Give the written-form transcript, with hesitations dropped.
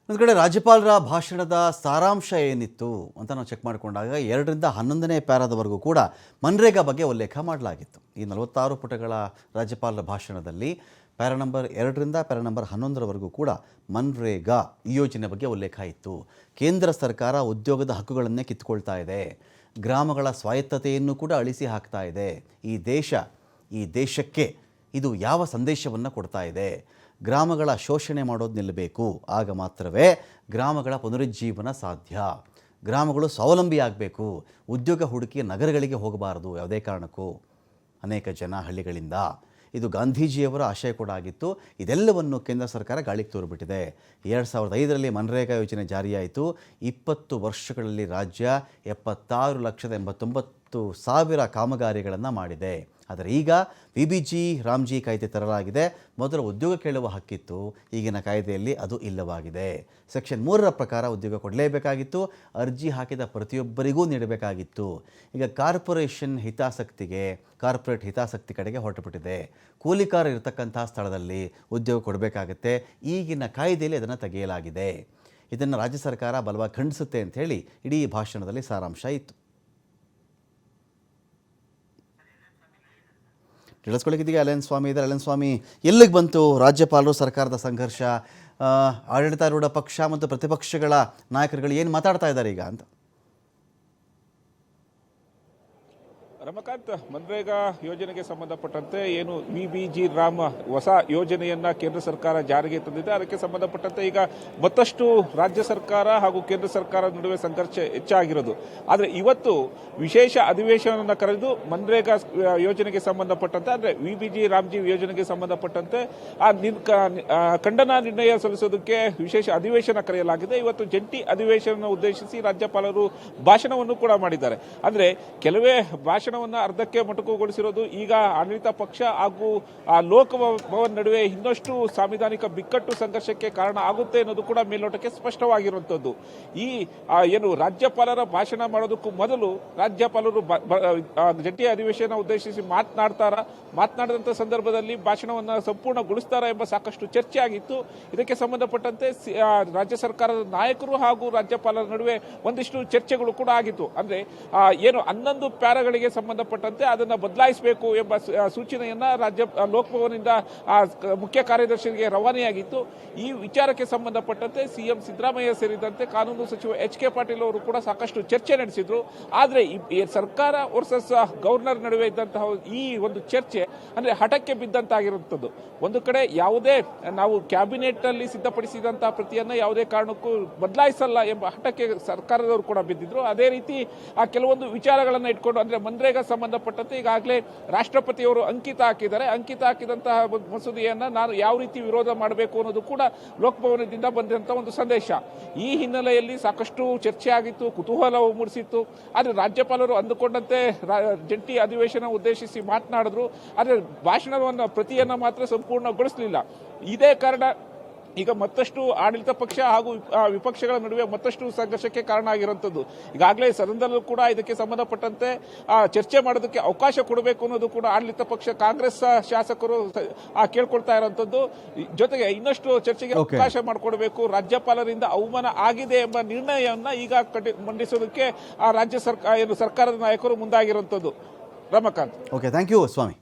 ಒಂದು ಕಡೆ ರಾಜ್ಯಪಾಲರ ಭಾಷಣದ ಸಾರಾಂಶ ಏನಿತ್ತು ಅಂತ ನಾವು ಚೆಕ್ ಮಾಡಿಕೊಂಡಾಗ 2ರಿಂದ 11ನೇ ಪ್ಯಾರಾದವರೆಗೂ ಕೂಡ ಮನ್ರೇಗಾ ಬಗ್ಗೆ ಉಲ್ಲೇಖ ಮಾಡಲಾಗಿತ್ತು. ಈ 46 ಪುಟಗಳ ರಾಜ್ಯಪಾಲರ ಭಾಷಣದಲ್ಲಿ ಪ್ಯಾರಾ ನಂಬರ್ 2ರಿಂದ ಪ್ಯಾರಾ ನಂಬರ್ 11ರವರೆಗೂ ಕೂಡ ಮನ್ರೇಗಾ ಈ ಯೋಜನೆ ಬಗ್ಗೆ ಉಲ್ಲೇಖ ಇತ್ತು. ಕೇಂದ್ರ ಸರ್ಕಾರ ಉದ್ಯೋಗದ ಹಕ್ಕುಗಳನ್ನೇ ಕಿತ್ಕೊಳ್ತಾ ಇದೆ, ಗ್ರಾಮಗಳ ಸ್ವಾಯತ್ತತೆಯನ್ನು ಕೂಡ ಅಳಿಸಿ ಹಾಕ್ತಾ ಇದೆ. ಈ ದೇಶಕ್ಕೆ ಇದು ಯಾವ ಸಂದೇಶವನ್ನು ಕೊಡ್ತಾ ಇದೆ? ಗ್ರಾಮಗಳ ಶೋಷಣೆ ಮಾಡೋದು ನಿಲ್ಲಬೇಕು, ಆಗ ಮಾತ್ರವೇ ಗ್ರಾಮಗಳ ಪುನರುಜ್ಜೀವನ ಸಾಧ್ಯ. ಗ್ರಾಮಗಳು ಸ್ವಾವಲಂಬಿ ಆಗಬೇಕು, ಉದ್ಯೋಗ ಹುಡುಕಿ ನಗರಗಳಿಗೆ ಹೋಗಬಾರದು ಯಾವುದೇ ಕಾರಣಕ್ಕೂ. ಅನೇಕ ಜನ ಹಳ್ಳಿಗಳಿಂದ ಇದು ಗಾಂಧೀಜಿಯವರ ಆಶಯ ಕೂಡ ಆಗಿತ್ತು. ಇದೆಲ್ಲವನ್ನು ಕೇಂದ್ರ ಸರ್ಕಾರ ಗಾಳಿಗೆ ತೋರಿಬಿಟ್ಟಿದೆ. 2005ರಲ್ಲಿ ಮನ್ರೇಗಾ ಯೋಜನೆ ಜಾರಿಯಾಯಿತು. 20 ವರ್ಷಗಳಲ್ಲಿ ರಾಜ್ಯ 76,89,000 ಕಾಮಗಾರಿಗಳನ್ನು ಮಾಡಿದೆ. ಆದರೆ ಈಗ VBG ರಾಮ್ಜಿ ಕಾಯ್ದೆ ತರಲಾಗಿದೆ. ಮೊದಲು ಉದ್ಯೋಗ ಕೇಳುವ ಹಕ್ಕಿತ್ತು, ಈಗಿನ ಕಾಯ್ದೆಯಲ್ಲಿ ಅದು ಇಲ್ಲವಾಗಿದೆ. ಸೆಕ್ಷನ್ 3ರ ಪ್ರಕಾರ ಉದ್ಯೋಗ ಕೊಡಲೇಬೇಕಾಗಿತ್ತು, ಅರ್ಜಿ ಹಾಕಿದ ಪ್ರತಿಯೊಬ್ಬರಿಗೂ ನೀಡಬೇಕಾಗಿತ್ತು. ಈಗ ಕಾರ್ಪೊರೇಟ್ ಹಿತಾಸಕ್ತಿ ಕಡೆಗೆ ಹೊರಟುಬಿಟ್ಟಿದೆ. ಕೂಲಿಕಾರ ಇರತಕ್ಕಂಥ ಸ್ಥಳದಲ್ಲಿ ಉದ್ಯೋಗ ಕೊಡಬೇಕಾಗತ್ತೆ. ಈಗಿನ ಕಾಯ್ದೆಯಲ್ಲಿ ಅದನ್ನು ತೆಗೆಯಲಾಗಿದೆ. ಇದನ್ನು ರಾಜ್ಯ ಸರ್ಕಾರ ಬಲವಾಗಿ ಖಂಡಿಸುತ್ತೆ ಅಂಥೇಳಿ ಇಡೀ ಭಾಷಣದಲ್ಲಿ ಸಾರಾಂಶ ಇತ್ತು. ತಿಳಿಸ್ಕೊಳ್ಳಿಕ್ಕಿದ್ದೀಗ ಅಲೆನ್ ಸ್ವಾಮಿ ಇದ್ದಾರೆ. ಅಲೆನ್ ಸ್ವಾಮಿ, ಎಲ್ಲಿಗೆ ಬಂತು ರಾಜ್ಯಪಾಲರು ಸರ್ಕಾರದ ಸಂಘರ್ಷ? ಆಡಳಿತಾರೂಢ ಪಕ್ಷ ಮತ್ತು ಪ್ರತಿಪಕ್ಷಗಳ ನಾಯಕರುಗಳು ಏನು ಮಾತಾಡ್ತಾ ಇದ್ದಾರೆ ಈಗ ಅಂತ? ರಮಕಾಂತ್, ಮನ್ರೇಗಾ ಯೋಜನೆಗೆ ಸಂಬಂಧಪಟ್ಟಂತೆ ಏನು VBG ರಾಮ್ ಹೊಸ ಯೋಜನೆಯನ್ನ ಕೇಂದ್ರ ಸರ್ಕಾರ ಜಾರಿಗೆ ತಂದಿದೆ. ಅದಕ್ಕೆ ಸಂಬಂಧಪಟ್ಟಂತೆ ಈಗ ಮತ್ತಷ್ಟು ರಾಜ್ಯ ಸರ್ಕಾರ ಹಾಗೂ ಕೇಂದ್ರ ಸರ್ಕಾರದ ನಡುವೆ ಸಂಘರ್ಷ ಹೆಚ್ಚಾಗಿರೋದು. ಆದರೆ ಇವತ್ತು ವಿಶೇಷ ಅಧಿವೇಶನವನ್ನು ಕರೆದು ಮನ್ರೇಗಾ ಯೋಜನೆಗೆ ಸಂಬಂಧಪಟ್ಟಂತೆ ಅಂದರೆ VBG ರಾಮ್ಜಿ ಯೋಜನೆಗೆ ಸಂಬಂಧಪಟ್ಟಂತೆ ಖಂಡನಾ ನಿರ್ಣಯ ಸಲ್ಲಿಸೋದಕ್ಕೆ ವಿಶೇಷ ಅಧಿವೇಶನ ಕರೆಯಲಾಗಿದೆ. ಇವತ್ತು ಜಂಟಿ ಅಧಿವೇಶನ ಉದ್ದೇಶಿಸಿ ರಾಜ್ಯಪಾಲರು ಭಾಷಣವನ್ನು ಕೂಡ ಮಾಡಿದ್ದಾರೆ. ಅಂದರೆ ಕೆಲವೇ ಭಾಷಣವನ್ನು ಅರ್ಧಕ್ಕೆ ಮೊಟಕುಗೊಳಿಸಿರೋದು ಈಗ ಆಡಳಿತ ಪಕ್ಷ ಹಾಗೂ ಲೋಕಭವನ್ ನಡುವೆ ಇನ್ನಷ್ಟು ಸಾಂವಿಧಾನಿಕ ಬಿಕ್ಕಟ್ಟು ಸಂಘರ್ಷಕ್ಕೆ ಕಾರಣ ಆಗುತ್ತೆ ಅನ್ನೋದು ಕೂಡ ಮೇಲ್ನೋಟಕ್ಕೆ ಸ್ಪಷ್ಟವಾಗಿರುವಂತದ್ದು. ಈ ಏನು ರಾಜ್ಯಪಾಲರ ಭಾಷಣ ಮಾಡೋದಕ್ಕೂ ಮೊದಲು ರಾಜ್ಯಪಾಲರು ಜಂಟಿ ಅಧಿವೇಶನ ಉದ್ದೇಶಿಸಿ ಮಾತನಾಡಿದಂಥ ಸಂದರ್ಭದಲ್ಲಿ ಭಾಷಣವನ್ನು ಸಂಪೂರ್ಣಗೊಳಿಸ್ತಾರಾ ಎಂಬ ಸಾಕಷ್ಟು ಚರ್ಚೆ ಆಗಿತ್ತು. ಇದಕ್ಕೆ ಸಂಬಂಧಪಟ್ಟಂತೆ ರಾಜ್ಯ ಸರ್ಕಾರದ ನಾಯಕರು ಹಾಗೂ ರಾಜ್ಯಪಾಲರ ನಡುವೆ ಒಂದಿಷ್ಟು ಚರ್ಚೆಗಳು ಕೂಡ ಆಗಿತ್ತು. ಅಂದ್ರೆ ಏನು 11 ಪ್ಯಾರಾಗಳಿಗೆ ಸಂಬಂಧಪಟ್ಟಂತೆ ಅದನ್ನು ಬದಲಾಯಿಸಬೇಕು ಎಂಬ ಸೂಚನೆಯನ್ನ ಲೋಕಭವನದಿಂದ ಮುಖ್ಯ ಕಾರ್ಯದರ್ಶಿಗೆ ರವಾನೆಯಾಗಿತ್ತು. ಈ ವಿಚಾರಕ್ಕೆ ಸಂಬಂಧಪಟ್ಟಂತೆ ಸಿಎಂ ಸಿದ್ದರಾಮಯ್ಯ ಸೇರಿದಂತೆ ಕಾನೂನು ಸಚಿವ HK ಪಾಟೀಲ್ ಅವರು ಕೂಡ ಸಾಕಷ್ಟು ಚರ್ಚೆ ನಡೆಸಿದ್ರು. ಆದರೆ ಸರ್ಕಾರ ವರ್ಸಸ್ ಗವರ್ನರ್ ನಡುವೆ ಇದ್ದಂತಹ ಈ ಒಂದು ಚರ್ಚೆ ಅಂದ್ರೆ ಹಠಕ್ಕೆ ಬಿದ್ದಂತಾಗಿರುತ್ತದೆ. ಒಂದು ಕಡೆ ಯಾವುದೇ ನಾವು ಕ್ಯಾಬಿನೆಟ್ ಅಲ್ಲಿ ಸಿದ್ಧಪಡಿಸಿದಂತಹ ಪ್ರತಿಯನ್ನ ಯಾವುದೇ ಕಾರಣಕ್ಕೂ ಬದಲಾಯಿಸಲ್ಲ ಎಂಬ ಹಠಕ್ಕೆ ಸರ್ಕಾರದವರು ಕೂಡ ಬಿದ್ದಿದ್ರು. ಅದೇ ರೀತಿ ಕೆಲವೊಂದು ವಿಚಾರಗಳನ್ನ ಇಟ್ಕೊಂಡು ಅಂದ್ರೆ ಮನ್ರೇಗಾ ಸಂಬಂಧಪಟ್ಟಂತೆ ಈಗಾಗಲೇ ರಾಷ್ಟ್ರಪತಿಯವರು ಅಂಕಿತ ಹಾಕಿದಂತಹ ಮಸೂದೆಯನ್ನ ನಾನು ಯಾವ ರೀತಿ ವಿರೋಧ ಮಾಡಬೇಕು ಅನ್ನೋದು ಕೂಡ ಲೋಕಭವನದಿಂದ ಬಂದಂತಹ ಒಂದು ಸಂದೇಶ. ಈ ಹಿನ್ನೆಲೆಯಲ್ಲಿ ಸಾಕಷ್ಟು ಚರ್ಚೆ ಆಗಿತ್ತು, ಕುತೂಹಲ ಮೂಡಿಸಿತ್ತು. ಆದರೆ ರಾಜ್ಯಪಾಲರು ಅಂದುಕೊಂಡಂತೆ ಜಂಟಿ ಅಧಿವೇಶನ ಉದ್ದೇಶಿಸಿ ಮಾತನಾಡಿದ್ರು. ಆದರೆ ಭಾಷಣವನ್ನ ಪ್ರತಿಯನ್ನ ಮಾತ್ರ ಸಂಪೂರ್ಣಗೊಳಿಸಲಿಲ್ಲ. ಇದೇ ಕಾರಣ ಈಗ ಮತ್ತಷ್ಟು ಆಡಳಿತ ಪಕ್ಷ ಹಾಗೂ ವಿಪಕ್ಷಗಳ ನಡುವೆ ಮತ್ತಷ್ಟು ಸಂಘರ್ಷಕ್ಕೆ ಕಾರಣ ಆಗಿರುವಂಥದ್ದು. ಈಗಾಗಲೇ ಸದನದಲ್ಲೂ ಕೂಡ ಇದಕ್ಕೆ ಸಂಬಂಧಪಟ್ಟಂತೆ ಚರ್ಚೆ ಮಾಡೋದಕ್ಕೆ ಅವಕಾಶ ಕೊಡಬೇಕು ಅನ್ನೋದು ಕೂಡ ಆಡಳಿತ ಪಕ್ಷ ಕಾಂಗ್ರೆಸ್ ಶಾಸಕರು ಕೇಳ್ಕೊಳ್ತಾ ಇರುವಂತದ್ದು. ಜೊತೆಗೆ ಇನ್ನಷ್ಟು ಚರ್ಚೆಗೆ ಅವಕಾಶ ಮಾಡಿಕೊಡಬೇಕು, ರಾಜ್ಯಪಾಲರಿಂದ ಅವಮಾನ ಆಗಿದೆ ಎಂಬ ನಿರ್ಣಯವನ್ನ ಈಗ ಮಂಡಿಸೋದಕ್ಕೆ ರಾಜ್ಯ ಸರ್ಕಾರದ ನಾಯಕರು ಮುಂದಾಗಿರುವಂತದ್ದು. Ramakant. Okay, thank you Swami.